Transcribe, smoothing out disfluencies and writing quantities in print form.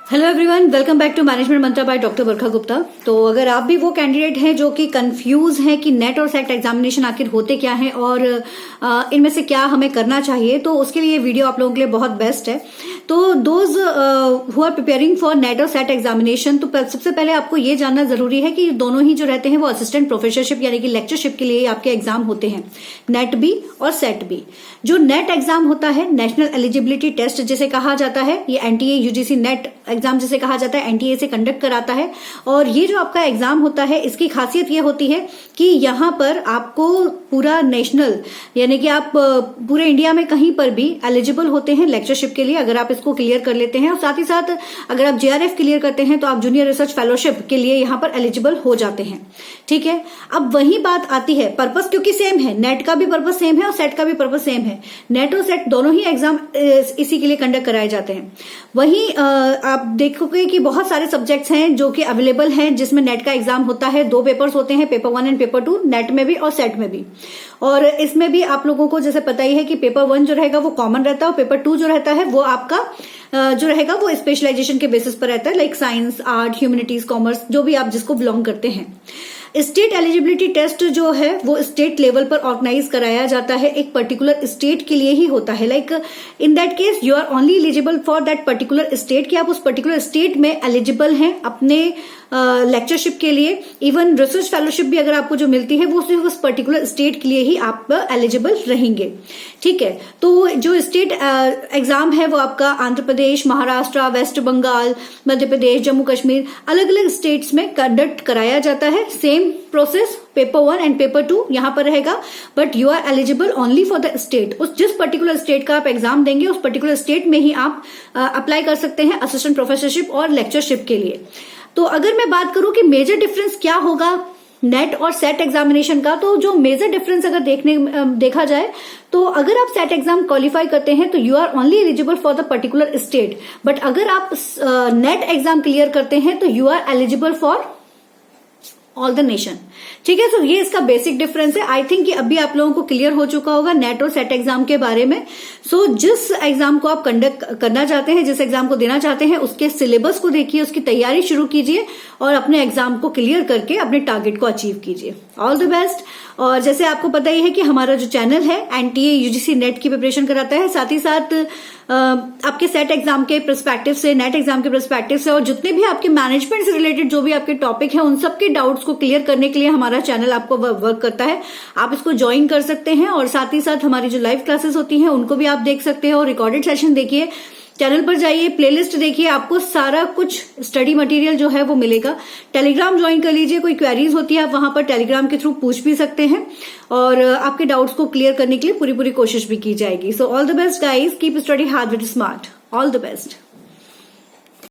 Hello everyone, welcome back to management मंत्र by doctor Barkha Gupta. तो अगर आप भी वो कैंडिडेट हैं जो कि कंफ्यूज हैं कि नेट और सेट एग्जामिनेशन आखिर होते क्या हैं और इनमें से क्या हमें करना चाहिए, तो उसके लिए ये वीडियो आप लोगों के लिए बहुत बेस्ट है। तो those who are preparing for NET और सेट एग्जामिनेशन, तो सबसे पहले आपको ये जानना जरूरी है कि दोनों ही जो रहते हैं वो असिस्टेंट प्रोफेसरशिप यानी कि लेक्चरशिप के लिए आपके एग्जाम होते हैं, नेट भी और सेट भी। जो नेट एग्जाम होता है, नेशनल एलिजिबिलिटी टेस्ट जिसे कहा जाता है, ये एनटीए यूजीसी नेट एग्जाम जिसे कहा जाता है एनटीए से कंडक्ट कराता है। और ये जो आपका एग्जाम होता है, इसकी खासियत ये होती है कि यहाँ पर आपको पूरा नेशनल यानी कि आप पूरे इंडिया में कहीं पर भी एलिजिबल होते हैं लेक्चरशिप के लिए, अगर आप इसको क्लियर कर लेते हैं। और साथ ही साथ अगर आप जेआरएफ क्लियर करते हैं तो आप जूनियर रिसर्च फेलोशिप के लिए यहाँ पर एलिजिबल हो जाते हैं। ठीक है, अब वही बात आती है, पर्पस क्योंकि सेम है, नेट का भी पर्पस सेम है और सेट का भी पर्पस सेम है। नेट और सेट दोनों ही एग्जाम इसी के लिए कंडक्ट कराए जाते हैं। वहीं आप देखोगे कि बहुत सारे सब्जेक्ट्स हैं जो कि अवेलेबल हैं जिसमें नेट का एग्जाम होता है। 2 पेपर्स होते हैं, पेपर 1 एंड पेपर 2, नेट में भी और सेट में भी। और इसमें भी आप लोगों को जैसे पता ही है कि पेपर 1 जो रहेगा वो कॉमन रहता है और पेपर 2 जो रहता है वो आपका जो रहेगा वो स्पेशलाइजेशन के बेसिस पर रहता है, like science, art, humanities, commerce, जो भी आप जिसको बिलोंग करते हैं। स्टेट एलिजिबिलिटी टेस्ट जो है वो स्टेट लेवल पर ऑर्गेनाइज कराया जाता है, एक पर्टिकुलर स्टेट के लिए ही होता है। Like in that case you are only eligible for that particular state, कि आप उस पर्टिकुलर स्टेट में एलिजिबल हैं अपने लेक्चरशिप के लिए। इवन रिसर्च फेलोशिप भी अगर आपको जो मिलती है वो सिर्फ उस पर्टिकुलर स्टेट के लिए ही आप एलिजिबल रहेंगे। ठीक है, तो जो स्टेट एग्जाम है वो आपका आंध्र प्रदेश, महाराष्ट्र, वेस्ट बंगाल, मध्य प्रदेश, जम्मू कश्मीर, अलग अलग स्टेट्स में कंडक्ट कराया जाता है। Same process, paper 1 and paper 2 यहां पर रहेगा, but you are eligible only for the state. उस जिस पर्टिकुलर स्टेट का आप एग्जाम देंगे उस पर्टिकुलर स्टेट में ही आप अप्लाई कर सकते हैं असिस्टेंट प्रोफेसरशिप और लेक्चरशिप के लिए। तो अगर मैं बात करूं कि मेजर डिफरेंस क्या होगा नेट और सेट एग्जामिनेशन का, तो जो मेजर डिफरेंस अगर देखा जाए तो अगर आप सेट एग्जाम क्वालिफाई करते हैं तो you are only eligible for the particular state, but अगर आप नेट एग्जाम क्लियर करते हैं तो you are eligible for all the nation. ठीक है, तो ये इसका बेसिक डिफरेंस है। आई थिंक कि अभी आप लोगों को क्लियर हो चुका होगा नेट और सेट एग्जाम के बारे में। सो जिस एग्जाम को आप कंडक्ट करना चाहते हैं, जिस एग्जाम को देना चाहते हैं, उसके सिलेबस को देखिए, उसकी तैयारी शुरू कीजिए और अपने एग्जाम को क्लियर करके अपने टारगेट को अचीव कीजिए। All the best. और जैसे आपको पता ही है कि हमारा जो चैनल है एनटीए यूजीसी नेट की प्रिपरेशन कराता है, साथ ही साथ आपके सेट एग्जाम के पर्सपेक्टिव से, नेट एग्जाम के पर्सपेक्टिव से और जितने भी आपके मैनेजमेंट से रिलेटेड जो भी आपके टॉपिक है उन सबके डाउट्स को क्लियर करने के लिए हमारा चैनल आपको वर्क करता है। आप इसको ज्वाइन कर सकते हैं और साथ ही साथ हमारी जो लाइव क्लासेस होती हैं उनको भी आप देख सकते हैं और रिकॉर्डेड सेशन देखिए। चैनल पर जाइए, प्लेलिस्ट देखिए, आपको सारा कुछ स्टडी मटेरियल जो है वो मिलेगा। टेलीग्राम ज्वाइन कर लीजिए, कोई क्वेरीज होती है आप वहां पर टेलीग्राम के थ्रू पूछ भी सकते हैं और आपके डाउट्स को क्लियर करने के लिए पूरी कोशिश भी की जाएगी। So all the best guys, keep study hard with smart. All the best.